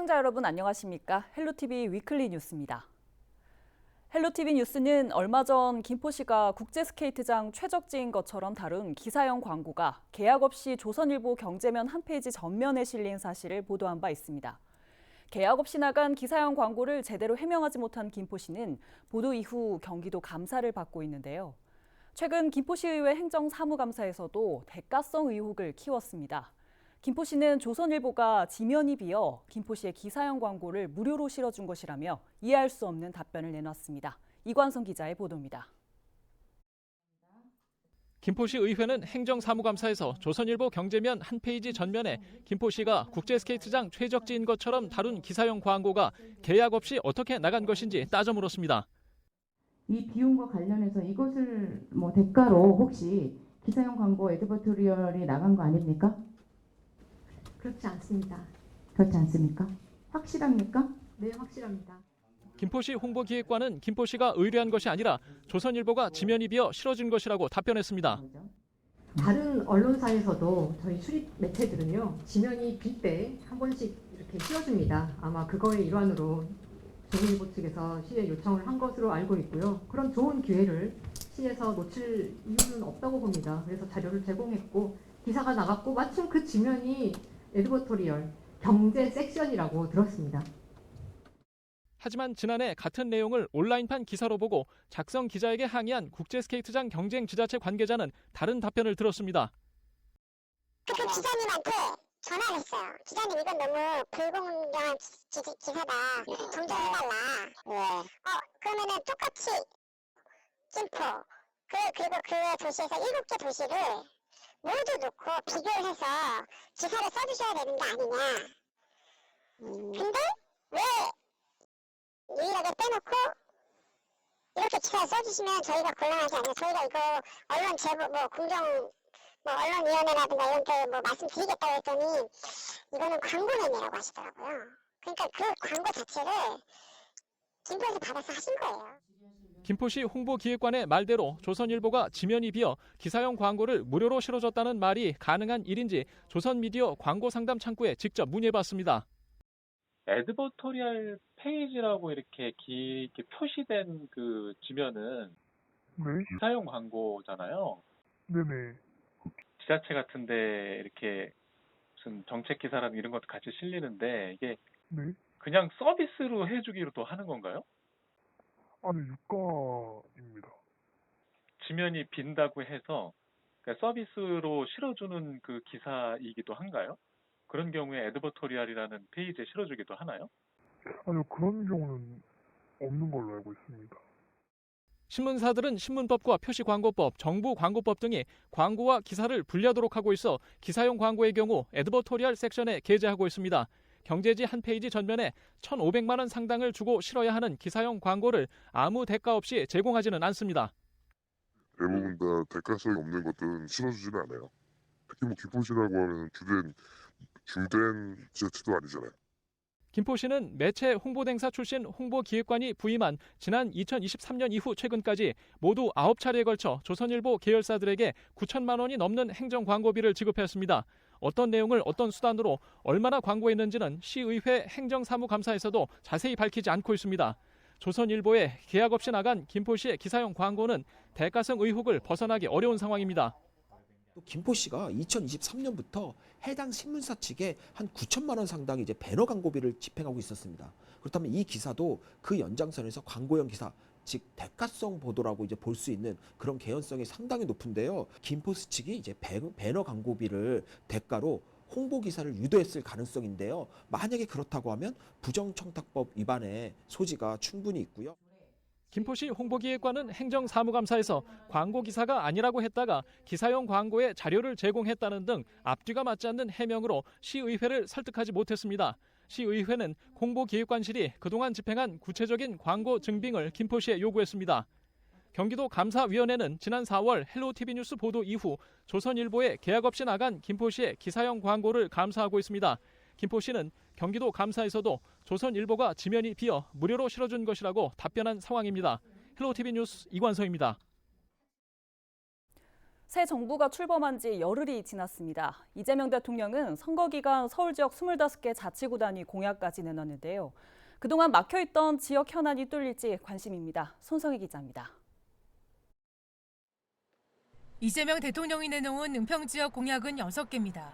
시청자 여러분 안녕하십니까? 헬로티비 위클리 뉴스입니다. 헬로티비 뉴스는 얼마 전 김포시가 국제스케이트장 최적지인 것처럼 다룬 기사형 광고가 계약 없이 조선일보 경제면 한 페이지 전면에 실린 사실을 보도한 바 있습니다. 계약 없이 나간 기사형 광고를 제대로 해명하지 못한 김포시는 보도 이후 경기도 감사를 받고 있는데요. 최근 김포시의회 행정사무감사에서도 대가성 의혹을 키웠습니다. 김포시는 조선일보가 지면이 비어 김포시의 기사형 광고를 무료로 실어준 것이라며 이해할 수 없는 답변을 내놨습니다. 이관성 기자의 보도입니다. 김포시 의회는 행정사무감사에서 조선일보 경제면 한 페이지 전면에 김포시가 국제스케이트장 최적지인 것처럼 다룬 기사형 광고가 계약 없이 어떻게 나간 것인지 따져 물었습니다. 이 비용과 관련해서 이것을 대가로 혹시 기사형 광고 에드버토리얼이 나간 거 아닙니까? 그렇지 않습니다. 그렇지 않습니까? 확실합니까? 네, 확실합니다. 김포시 홍보기획관은 김포시가 의뢰한 것이 아니라 조선일보가 지면이 비어 실어준 것이라고 답변했습니다. 다른 언론사에서도 저희 출입 매체들은요, 지면이 빌 때 한 번씩 이렇게 씌워줍니다. 아마 그거의 일환으로 조선일보 측에서 시에 요청을 한 것으로 알고 있고요. 그런 좋은 기회를 시에서 놓칠 이유는 없다고 봅니다. 그래서 자료를 제공했고 기사가 나갔고 마침 그 지면이 에드버토리얼 경제 섹션이라고 들었습니다. 하지만 지난해 같은 내용을 온라인판 기사로 보고 작성 기자에게 항의한 국제스케이트장 경쟁지자체 관계자는 다른 답변을 들었습니다. 그 기자님한테 전화를 했어요. 기자님 이건 너무 불공정한 기사다. 정정해달라. 그러면은 똑같이 김포 그리고 그 도시에서 7개 도시를 모두 놓고 비교를 해서 기사를 써주셔야 되는 게 아니냐. 근데 왜 유일하게 빼놓고 이렇게 기사를 써주시면 저희가 곤란하지 않아요. 저희가 이거 언론 제보 공정 언론위원회라든가 이런 데 말씀드리겠다고 했더니 이거는 광고 매매라고 하시더라고요. 그러니까 그 광고 자체를 김포에서 받아서 하신 거예요. 김포시 홍보기획관의 말대로 조선일보가 지면이 비어 기사형 광고를 무료로 실어줬다는 말이 가능한 일인지 조선미디어 광고상담 창구에 직접 문의해봤습니다. 에드버토리얼 페이지라고 이렇게 길게 표시된 그 지면은 기사용 광고잖아요. 네네. 지자체 같은데 이렇게 무슨 정책 기사라든 이런 것도 같이 실리는데 이게 네. 그냥 서비스로 해주기로 또 하는 건가요? 아니, 유가입니다. 지면이 빈다고 해서 그러니까 서비스로 실어주는 그 기사이기도 한가요? 그런 경우에 에드버토리얼이라는 페이지에 실어주기도 하나요? 아니요, 그런 경우는 없는 걸로 알고 있습니다. 신문사들은 신문법과 표시광고법, 정부광고법 등이 광고와 기사를 분리하도록 하고 있어 기사용 광고의 경우 에드버토리얼 섹션에 게재하고 있습니다. 경제지 한 페이지 전면에 1,500만 원 상당을 주고 실어야 하는 기사용 광고를 아무 대가 없이 제공하지는 않습니다. 대부분 다 대가성이 없는 것들은 실어주지는 않아요. 특히 김포시라고 하면 중된 지자체도 아니잖아요. 김포시는 매체 홍보대행사 출신 홍보기획관이 부임한 지난 2023년 이후 최근까지 모두 9차례에 걸쳐 조선일보 계열사들에게 9천만 원이 넘는 행정광고비를 지급했습니다. 어떤 내용을 어떤 수단으로 얼마나 광고했는지는 시의회 행정사무감사에서도 자세히 밝히지 않고 있습니다. 조선일보에 계약 없이 나간 김포시의 기사용 광고는 대가성 의혹을 벗어나기 어려운 상황입니다. 또 김포시가 2023년부터 해당 신문사 측에 한 9천만 원 상당의 이제 배너 광고비를 집행하고 있었습니다. 그렇다면 이 기사도 그 연장선에서 광고형 기사, 즉 대가성 보도라고 이제 볼 수 있는 그런 개연성이 상당히 높은데요. 김포시 측이 이제 배너 광고비를 대가로 홍보 기사를 유도했을 가능성인데요. 만약에 그렇다고 하면 부정청탁법 위반의 소지가 충분히 있고요. 김포시 홍보기획관은 행정사무감사에서 광고 기사가 아니라고 했다가 기사용 광고에 자료를 제공했다는 등 앞뒤가 맞지 않는 해명으로 시의회를 설득하지 못했습니다. 시의회는 홍보기획관실이 그동안 집행한 구체적인 광고 증빙을 김포시에 요구했습니다. 경기도 감사위원회는 지난 4월 헬로티비 뉴스 보도 이후 조선일보에 계약 없이 나간 김포시의 기사형 광고를 감사하고 있습니다. 김포시는 경기도 감사에서도 조선일보가 지면이 비어 무료로 실어준 것이라고 답변한 상황입니다. 헬로티비 뉴스 이관성입니다. 새 정부가 출범한 지 열흘이 지났습니다. 이재명 대통령은 선거 기간 서울 지역 25개 자치구단위 공약까지 내놨는데요. 그동안 막혀있던 지역 현안이 뚫릴지 관심입니다. 손성희 기자입니다. 이재명 대통령이 내놓은 은평 지역 공약은 6개입니다.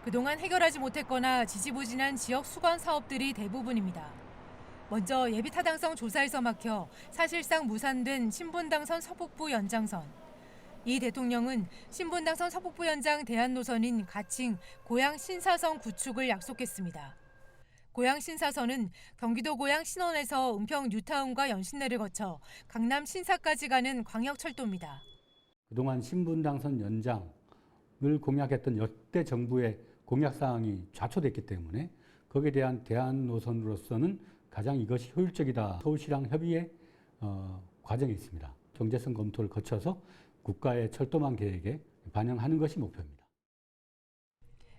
그동안 해결하지 못했거나 지지부진한 지역 수건 사업들이 대부분입니다. 먼저 예비타당성 조사에서 막혀 사실상 무산된 신분당선 서북부 연장선. 이 대통령은 신분당선 서북부 연장 대안 노선인 가칭 고양 신사선 구축을 약속했습니다. 고양 신사선은 경기도 고양 신원에서 은평 뉴타운과 연신내를 거쳐 강남 신사까지 가는 광역철도입니다. 그동안 신분당선 연장을 공약했던 역대 정부의 공약사항이 좌초됐기 때문에 거기에 대한 대안 노선으로서는 가장 이것이 효율적이다. 서울시랑 협의의 과정에 있습니다. 경제성 검토를 거쳐서 국가의 철도망 계획에 반영하는 것이 목표입니다.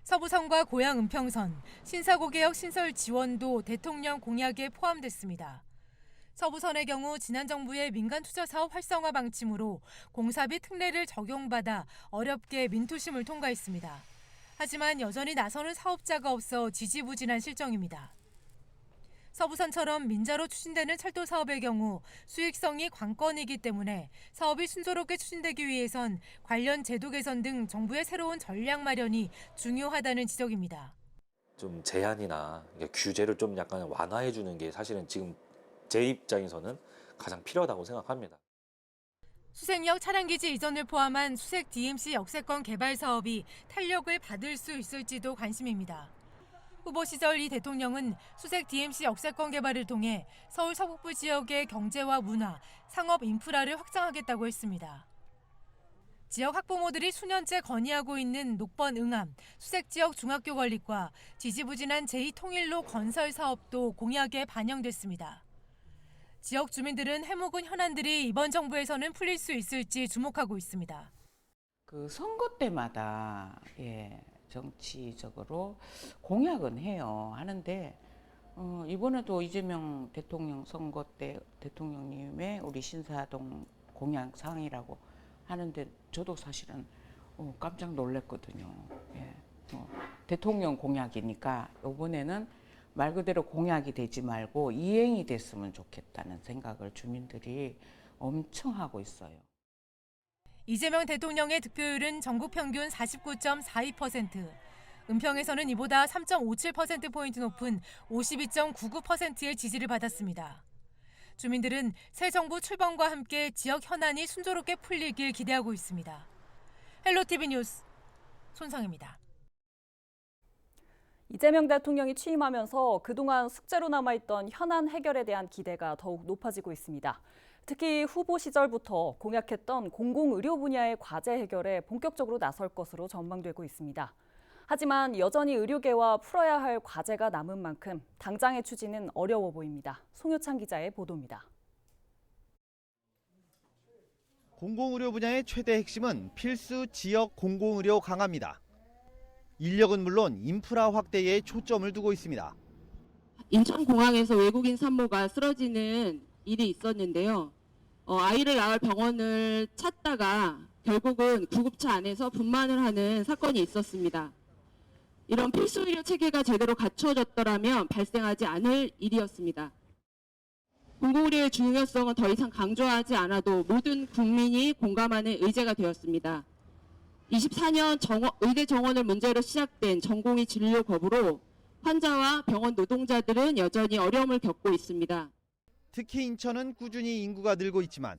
서부선과 고양 은평선, 신사고 개혁 신설 지원도 대통령 공약에 포함됐습니다. 서부선의 경우 지난 정부의 민간 투자 사업 활성화 방침으로 공사비 특례를 적용받아 어렵게 민투심을 통과했습니다. 하지만 여전히 나서는 사업자가 없어 지지부진한 실정입니다. 서부선처럼 민자로 추진되는 철도 사업의 경우 수익성이 관건이기 때문에 사업이 순조롭게 추진되기 위해선 관련 제도 개선 등 정부의 새로운 전략 마련이 중요하다는 지적입니다. 좀 제한이나 규제를 좀 약간 완화해 주는 게 사실은 지금 제 입장에서는 가장 필요하다고 생각합니다. 수색역 차량기지 이전을 포함한 수색 DMC 역세권 개발 사업이 탄력을 받을 수 있을지도 관심입니다. 후보 시절 이 대통령은 수색 DMC 역세권 개발을 통해 서울 서북부 지역의 경제와 문화, 상업 인프라를 확장하겠다고 했습니다. 지역 학부모들이 수년째 건의하고 있는 녹번 응암, 수색 지역 중학교 건립과 지지부진한 제2통일로 건설 사업도 공약에 반영됐습니다. 지역 주민들은 해묵은 현안들이 이번 정부에서는 풀릴 수 있을지 주목하고 있습니다. 그 선거 때마다 정치적으로 공약은 해요. 하는데 이번에도 이재명 대통령 선거 때 대통령님의 우리 신사동 공약 사항이라고 하는데 저도 사실은 깜짝 놀랐거든요. 대통령 공약이니까 이번에는 말 그대로 공약이 되지 말고 이행이 됐으면 좋겠다는 생각을 주민들이 엄청 하고 있어요. 이재명 대통령의 득표율은 전국 평균 49.42%, 은평에서는 이보다 3.57%포인트 높은 52.99%의 지지를 받았습니다. 주민들은 새 정부 출범과 함께 지역 현안이 순조롭게 풀리길 기대하고 있습니다. 헬로티비 뉴스 손성입니다. 이재명 대통령이 취임하면서 그동안 숙제로 남아있던 현안 해결에 대한 기대가 더욱 높아지고 있습니다. 특히 후보 시절부터 공약했던 공공의료 분야의 과제 해결에 본격적으로 나설 것으로 전망되고 있습니다. 하지만 여전히 의료계와 풀어야 할 과제가 남은 만큼 당장의 추진은 어려워 보입니다. 송효찬 기자의 보도입니다. 공공의료 분야의 최대 핵심은 필수 지역 공공의료 강화입니다. 인력은 물론 인프라 확대에 초점을 두고 있습니다. 인천공항에서 외국인 산모가 쓰러지는 일이 있었는데요. 아이를 낳을 병원을 찾다가 결국은 구급차 안에서 분만을 하는 사건이 있었습니다. 이런 필수 의료 체계가 제대로 갖춰졌더라면 발생하지 않을 일이었습니다. 공공의료의 중요성은 더 이상 강조하지 않아도 모든 국민이 공감하는 의제가 되었습니다. 24년 의대 정원을 문제로 시작된 전공의 진료 거부로 환자와 병원 노동자들은 여전히 어려움을 겪고 있습니다. 특히 인천은 꾸준히 인구가 늘고 있지만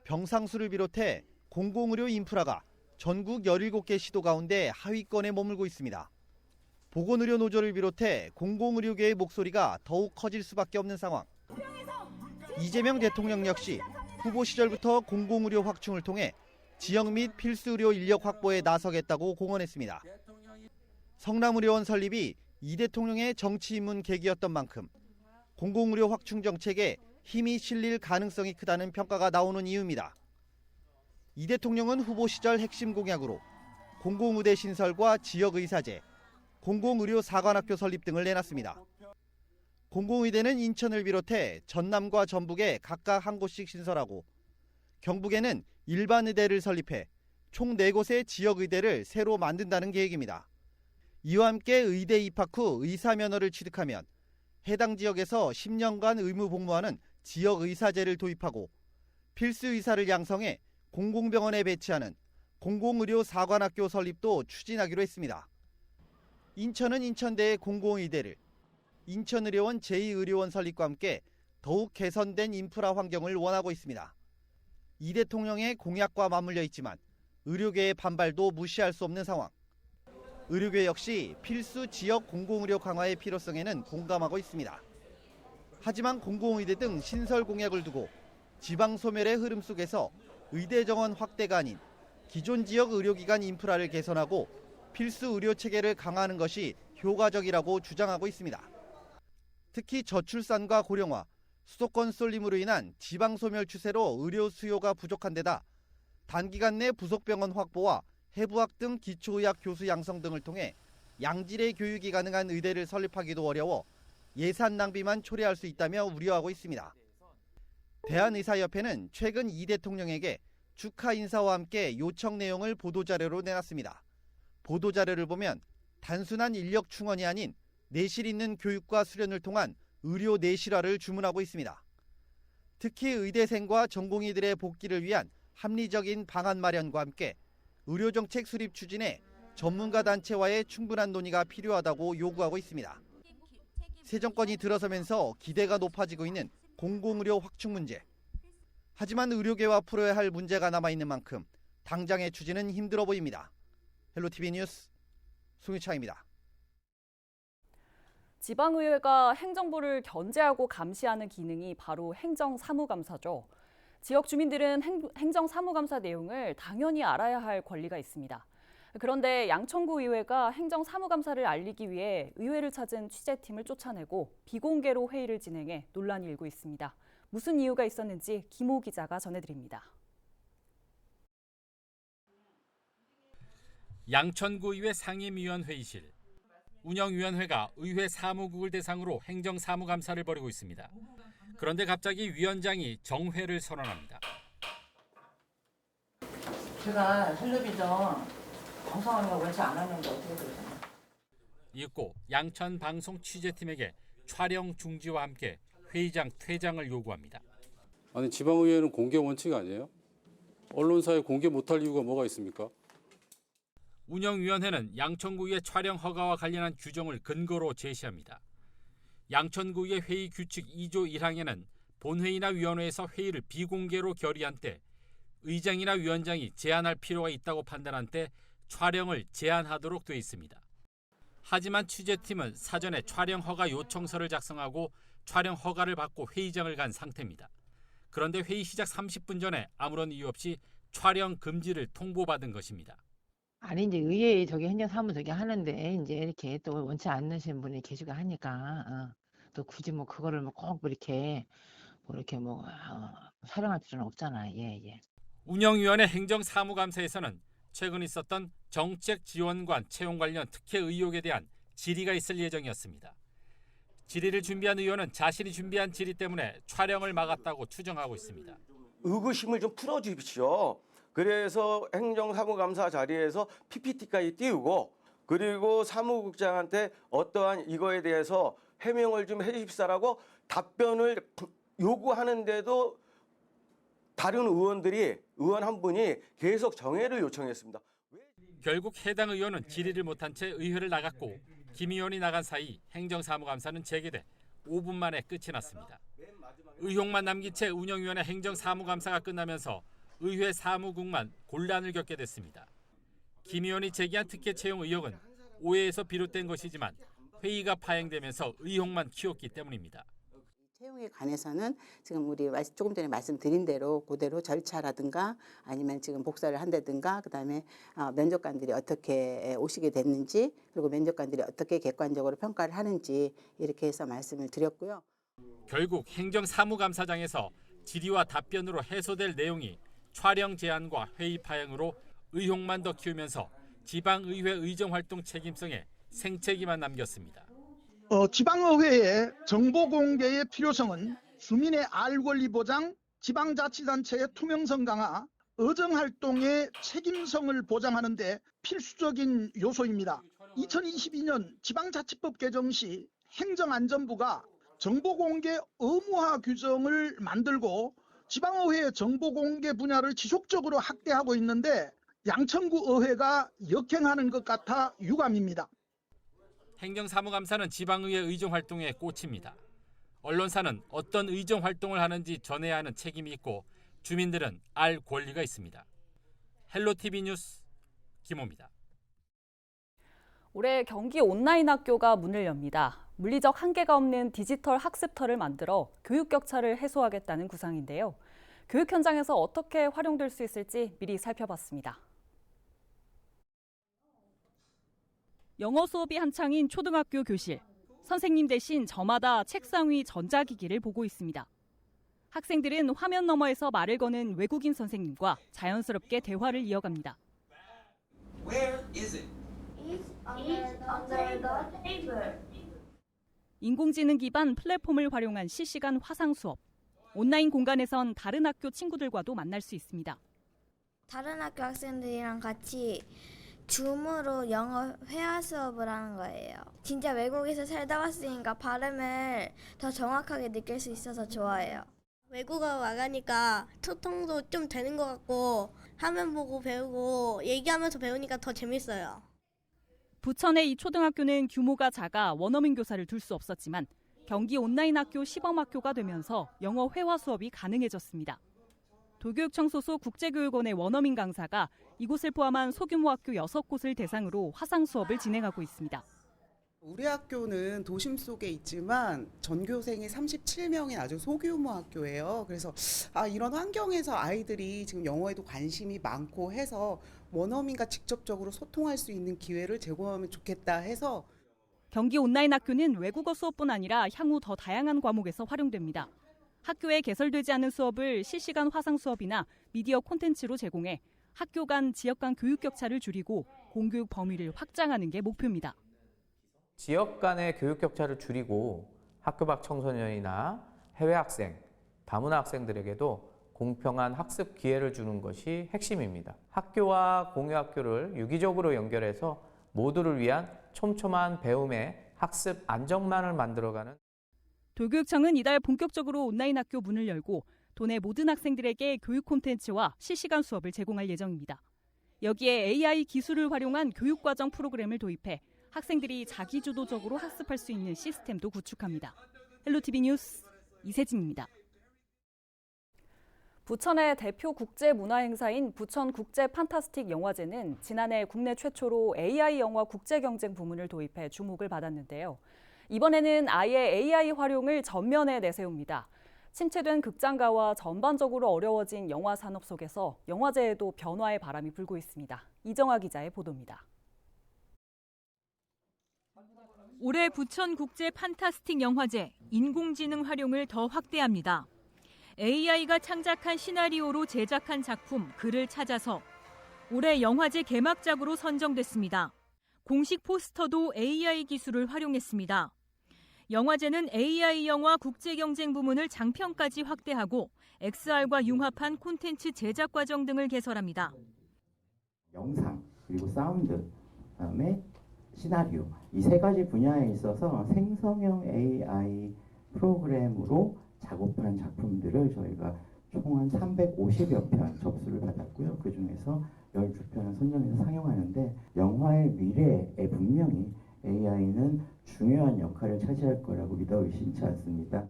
병상수를 비롯해 공공의료 인프라가 전국 17개 시도 가운데 하위권에 머물고 있습니다. 보건의료 노조를 비롯해 공공의료계의 목소리가 더욱 커질 수밖에 없는 상황. 이재명 대통령 역시 후보 시절부터 공공의료 확충을 통해 지역 및 필수의료 인력 확보에 나서겠다고 공언했습니다. 성남의료원 설립이 이 대통령의 정치 입문 계기였던 만큼 공공의료 확충 정책에 힘이 실릴 가능성이 크다는 평가가 나오는 이유입니다. 이 대통령은 후보 시절 핵심 공약으로 공공의대 신설과 지역의사제, 공공의료 사관학교 설립 등을 내놨습니다. 공공의대는 인천을 비롯해 전남과 전북에 각각 한 곳씩 신설하고 경북에는 일반 의대를 설립해 총 4곳의 지역의대를 새로 만든다는 계획입니다. 이와 함께 의대 입학 후 의사면허를 취득하면 해당 지역에서 10년간 의무 복무하는 지역의사제를 도입하고 필수 의사를 양성해 공공병원에 배치하는 공공의료사관학교 설립도 추진하기로 했습니다. 인천은 인천대의 공공의대를, 인천의료원 제2의료원 설립과 함께 더욱 개선된 인프라 환경을 원하고 있습니다. 이 대통령의 공약과 맞물려 있지만 의료계의 반발도 무시할 수 없는 상황. 의료계 역시 필수 지역 공공의료 강화의 필요성에는 공감하고 있습니다. 하지만 공공의대 등 신설 공약을 두고 지방 소멸의 흐름 속에서 의대 정원 확대가 아닌 기존 지역 의료기관 인프라를 개선하고 필수 의료 체계를 강화하는 것이 효과적이라고 주장하고 있습니다. 특히 저출산과 고령화, 수도권 쏠림으로 인한 지방 소멸 추세로 의료 수요가 부족한 데다 단기간 내 부속병원 확보와 해부학 등 기초의학 교수 양성 등을 통해 양질의 교육이 가능한 의대를 설립하기도 어려워 예산 낭비만 초래할 수 있다며 우려하고 있습니다. 대한의사협회는 최근 이 대통령에게 축하 인사와 함께 요청 내용을 보도자료로 내놨습니다. 보도자료를 보면 단순한 인력 충원이 아닌 내실 있는 교육과 수련을 통한 의료 내실화를 주문하고 있습니다. 특히 의대생과 전공의들의 복귀를 위한 합리적인 방안 마련과 함께 의료정책 수립 추진에 전문가 단체와의 충분한 논의가 필요하다고 요구하고 있습니다. 새 정권이 들어서면서 기대가 높아지고 있는 공공의료 확충 문제. 하지만 의료계와 풀어야 할 문제가 남아있는 만큼 당장의 추진은 힘들어 보입니다. 헬로티비 뉴스 송유창입니다. 지방의회가 행정부를 견제하고 감시하는 기능이 바로 행정사무감사죠. 지역 주민들은 행정사무감사 내용을 당연히 알아야 할 권리가 있습니다. 그런데 양천구 의회가 행정사무감사를 알리기 위해 의회를 찾은 취재팀을 쫓아내고 비공개로 회의를 진행해 논란이 일고 있습니다. 무슨 이유가 있었는지 김호 기자가 전해드립니다. 양천구의회 상임위원회의실. 운영위원회가 의회 사무국을 대상으로 행정사무감사를 벌이고 있습니다. 그런데 갑자기 위원장이 정회를 선언합니다. 제가 텔레비전 방송하는 거 원치 안 하는데 어떻게 그러세요? 이윽고 양천 방송 취재팀에게 촬영 중지와 함께 회의장 퇴장을 요구합니다. 아니 지방의회는 공개 원칙 아니에요? 언론사에 공개 못할 이유가 뭐가 있습니까? 운영위원회는 양천구의 촬영 허가와 관련한 규정을 근거로 제시합니다. 양천구의 회의 규칙 2조 1항에는 본회의나 위원회에서 회의를 비공개로 결의한 때 의장이나 위원장이 제한할 필요가 있다고 판단한 때 촬영을 제한하도록 돼 있습니다. 하지만 취재팀은 사전에 촬영 허가 요청서를 작성하고 촬영 허가를 받고 회의장을 간 상태입니다. 그런데 회의 시작 30분 전에 아무런 이유 없이 촬영 금지를 통보받은 것입니다. 아니 이제 의회에 저기 행정사무 저기 하는데 이제 이렇게 또 원치 않으신 분이 계시고 하니까 또 굳이 뭐 그거를 뭐 꼭 이렇게 촬영할 필요는 없잖아. 예. 운영위원회 행정사무감사에서는 최근 있었던 정책지원관 채용 관련 특혜 의혹에 대한 질의가 있을 예정이었습니다. 질의를 준비한 의원은 자신이 준비한 질의 때문에 촬영을 막았다고 추정하고 있습니다. 의구심을 좀 풀어주십시오. 그래서 행정사무감사 자리에서 PPT까지 띄우고 그리고 사무국장한테 어떠한 이거에 대해서 해명을 좀 해주십사라고 답변을 요구하는데도 다른 의원 한 분이 계속 정회를 요청했습니다. 결국 해당 의원은 질의를 못한 채 의회를 나갔고 김 의원이 나간 사이 행정사무감사는 재개돼 5분 만에 끝이 났습니다. 의혹만 남긴 채 운영위원회 행정사무감사가 끝나면서 의회 사무국만 곤란을 겪게 됐습니다. 김 의원이 제기한 특혜 채용 의혹은 오해에서 비롯된 것이지만 회의가 파행되면서 의혹만 키웠기 때문입니다. 채용에 관해서는 지금 우리 조금 전에 말씀드린 대로 그대로 절차라든가 아니면 지금 복사를 한다든가 그다음에 면접관들이 어떻게 오시게 됐는지 그리고 면접관들이 어떻게 객관적으로 평가를 하는지 이렇게 해서 말씀을 드렸고요. 결국 행정사무감사장에서 질의와 답변으로 해소될 내용이 촬영 제한과 회의 파행으로 의혹만 더 키우면서 지방의회 의정활동 책임성에 생채기만 남겼습니다. 지방의회의 정보 공개의 필요성은 주민의 알 권리 보장, 지방자치단체의 투명성 강화, 의정활동의 책임성을 보장하는 데 필수적인 요소입니다. 2022년 지방자치법 개정 시 행정안전부가 정보공개 의무화 규정을 만들고 지방의회의 정보공개 분야를 지속적으로 확대하고 있는데 양천구 의회가 역행하는 것 같아 유감입니다. 행정사무감사는 지방의회 의정활동에 꽂힙니다. 언론사는 어떤 의정활동을 하는지 전해야 하는 책임이 있고 주민들은 알 권리가 있습니다. 헬로티비 뉴스 김호입니다. 올해 경기 온라인 학교가 문을 엽니다. 물리적 한계가 없는 디지털 학습터를 만들어 교육 격차를 해소하겠다는 구상인데요. 교육 현장에서 어떻게 활용될 수 있을지 미리 살펴봤습니다. 영어 수업이 한창인 초등학교 교실. 선생님 대신 저마다 책상 위 전자기기를 보고 있습니다. 학생들은 화면 너머에서 말을 거는 외국인 선생님과 자연스럽게 대화를 이어갑니다. Where is it? It's under the table. 인공지능 기반 플랫폼을 활용한 실시간 화상 수업. 온라인 공간에선 다른 학교 친구들과도 만날 수 있습니다. 다른 학교 학생들이랑 같이 줌으로 영어 회화 수업을 하는 거예요. 진짜 외국에서 살다 왔으니까 발음을 더 정확하게 느낄 수 있어서 좋아해요. 외국어 와가니까 소통도 좀 되는 것 같고 화면 보고 배우고 얘기하면서 배우니까 더 재밌어요. 부천의 이 초등학교는 규모가 작아 원어민 교사를 둘 수 없었지만 경기 온라인 학교 시범학교가 되면서 영어 회화 수업이 가능해졌습니다. 도교육청 소속 국제교육원의 원어민 강사가 이곳을 포함한 소규모 학교 6곳을 대상으로 화상 수업을 진행하고 있습니다. 우리 학교는 도심 속에 있지만 전교생이 37명의 아주 소규모 학교예요. 그래서 이런 환경에서 아이들이 지금 영어에도 관심이 많고 해서 원어민과 직접적으로 소통할 수 있는 기회를 제공하면 좋겠다 해서 경기 온라인 학교는 외국어 수업뿐 아니라 향후 더 다양한 과목에서 활용됩니다. 학교에 개설되지 않은 수업을 실시간 화상 수업이나 미디어 콘텐츠로 제공해 학교 간, 지역 간 교육 격차를 줄이고 공교육 범위를 확장하는 게 목표입니다. 지역 간의 교육 격차를 줄이고 학교 밖 청소년이나 해외 학생, 다문화 학생들에게도 공평한 학습 기회를 주는 것이 핵심입니다. 학교와 공유 학교를 유기적으로 연결해서 모두를 위한 촘촘한 배움의 학습 안정망을 만들어가는 도교육청은 이달 본격적으로 온라인 학교 문을 열고 도내 모든 학생들에게 교육 콘텐츠와 실시간 수업을 제공할 예정입니다. 여기에 AI 기술을 활용한 교육과정 프로그램을 도입해 학생들이 자기주도적으로 학습할 수 있는 시스템도 구축합니다. 헬로티비 뉴스 이세진입니다. 부천의 대표 국제 문화 행사인 부천 국제 판타스틱 영화제는 지난해 국내 최초로 AI 영화 국제 경쟁 부문을 도입해 주목을 받았는데요. 이번에는 아예 AI 활용을 전면에 내세웁니다. 침체된 극장가와 전반적으로 어려워진 영화 산업 속에서 영화제에도 변화의 바람이 불고 있습니다. 이정아 기자의 보도입니다. 올해 부천 국제 판타스틱 영화제 인공지능 활용을 더 확대합니다. AI가 창작한 시나리오로 제작한 작품 글을 찾아서 올해 영화제 개막작으로 선정됐습니다. 공식 포스터도 AI 기술을 활용했습니다. 영화제는 AI 영화 국제경쟁 부문을 장편까지 확대하고 XR과 융합한 콘텐츠 제작 과정 등을 개설합니다. 영상, 그리고 사운드, 그다음에 시나리오 이 세 가지 분야에 있어서 생성형 AI 프로그램으로 작업한 작품들을 저희가 총 한 350여 편 접수를 받았고요. 그중에서 12편을 선정해서 상영하는데 영화의 미래에 분명히 AI는 중요한 역할을 차지할 거라고 믿어 의심치 않습니다.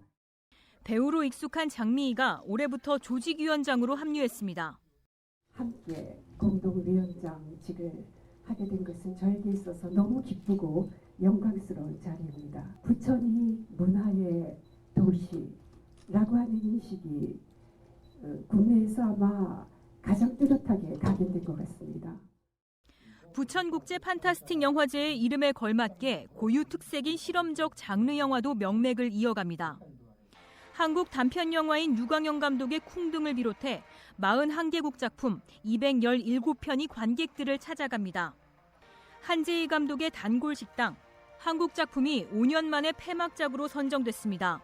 배우로 익숙한 장미희가 올해부터 조직위원장으로 합류했습니다. 함께 공동위원장직을 하게 된 것은 저에게 있어서 너무 기쁘고 영광스러운 자리입니다. 부천이 문화의 도시라고 하는 인식이 국내에서 아마 가장 뚜렷하게 각인된 것 같습니다. 부천국제 판타스틱 영화제의 이름에 걸맞게 고유 특색인 실험적 장르 영화도 명맥을 이어갑니다. 한국 단편 영화인 유광영 감독의 쿵 등을 비롯해 41개국 작품 217편이 관객들을 찾아갑니다. 한재희 감독의 단골 식당, 한국 작품이 5년 만에 폐막작으로 선정됐습니다.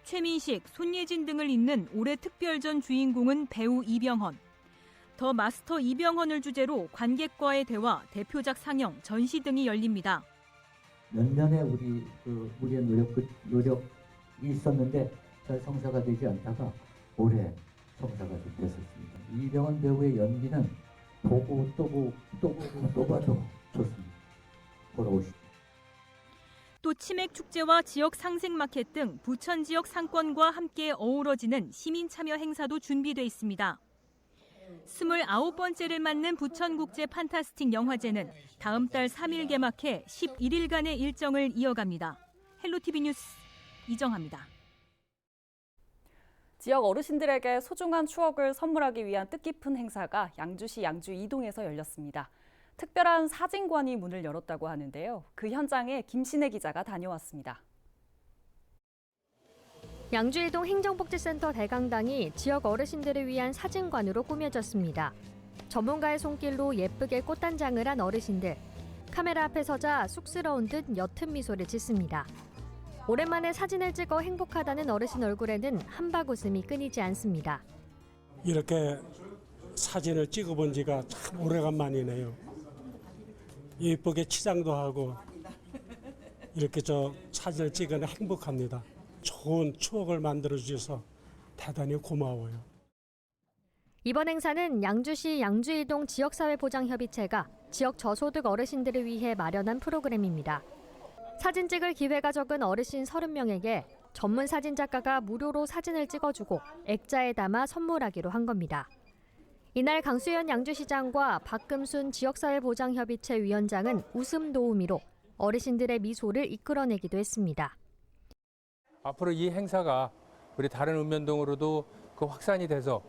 최민식, 손예진 등을 잇는 올해 특별전 주인공은 배우 이병헌. 더 마스터 이병헌을 주제로 관객과의 대화, 대표작 상영, 전시 등이 열립니다. 몇 년의 우리의 노력이 있었는데 잘 성사가 되지 않다가 올해 성사가 좀 됐었습니다. 이병헌 배우의 연기는 보고 또 봐도 좋습니다. 보러 오시죠. 또 치맥 축제와 지역 상생 마켓 등 부천 지역 상권과 함께 어우러지는 시민 참여 행사도 준비돼 있습니다. 29번째를 맞는 부천국제 판타스틱 영화제는 다음 달 3일 개막해 11일간의 일정을 이어갑니다. 헬로티비 뉴스 이정아입니다. 지역 어르신들에게 소중한 추억을 선물하기 위한 뜻깊은 행사가 양주시 양주 이동에서 열렸습니다. 특별한 사진관이 문을 열었다고 하는데요. 그 현장에 김신혜 기자가 다녀왔습니다. 양주이동 행정복지센터 대강당이 지역 어르신들을 위한 사진관으로 꾸며졌습니다. 전문가의 손길로 예쁘게 꽃단장을 한 어르신들. 카메라 앞에 서자 쑥스러운 듯 옅은 미소를 짓습니다. 오랜만에 사진을 찍어 행복하다는 어르신 얼굴에는 한박 웃음이 끊이지 않습니다. 이렇게 사진을 찍어본 지가 참 오래간만이네요. 예쁘게 치장도 하고 이렇게 사진을 찍으니 행복합니다. 좋은 추억을 만들어주셔서 대단히 고마워요. 이번 행사는 양주시 양주이동 지역사회보장협의체가 지역 저소득 어르신들을 위해 마련한 프로그램입니다. 사진 찍을 기회가 적은 어르신 30명에게 전문 사진작가가 무료로 사진을 찍어주고 액자에 담아 선물하기로 한 겁니다. 이날 강수현 양주시장과 박금순 지역사회보장협의체 위원장은 웃음 도우미로 어르신들의 미소를 이끌어내기도 했습니다. 앞으로 이 행사가 우리 다른 읍면동으로도 확산이 돼서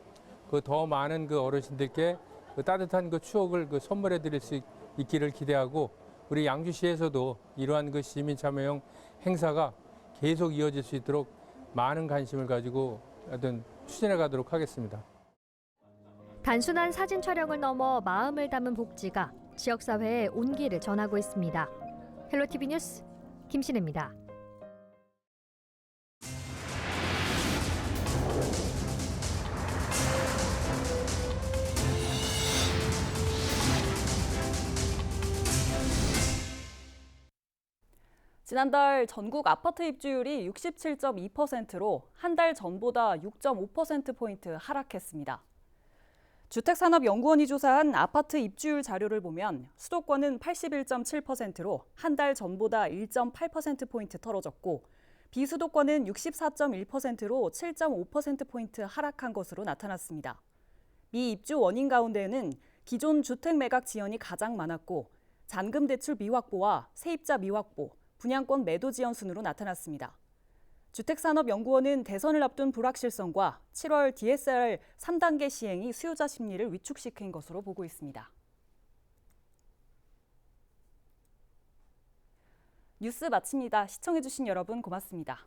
더 많은 어르신들께 따뜻한 추억을 선물해 드릴 수 있기를 기대하고 우리 양주시에서도 이러한 시민 참여형 행사가 계속 이어질 수 있도록 많은 관심을 가지고 추진해 가도록 하겠습니다. 단순한 사진 촬영을 넘어 마음을 담은 복지가 지역사회에 온기를 전하고 있습니다. 헬로티비 뉴스 김신혜입니다. 지난달 전국 아파트 입주율이 67.2%로 한 달 전보다 6.5%포인트 하락했습니다. 주택산업연구원이 조사한 아파트 입주율 자료를 보면 수도권은 81.7%로 한 달 전보다 1.8%포인트 떨어졌고 비수도권은 64.1%로 7.5%포인트 하락한 것으로 나타났습니다. 미입주 원인 가운데는 기존 주택 매각 지연이 가장 많았고 잔금 대출 미확보와 세입자 미확보, 분양권 매도 지연 순으로 나타났습니다. 주택산업연구원은 대선을 앞둔 불확실성과 7월 DSR 3단계 시행이 수요자 심리를 위축시킨 것으로 보고 있습니다. 뉴스 마칩니다. 시청해주신 여러분 고맙습니다.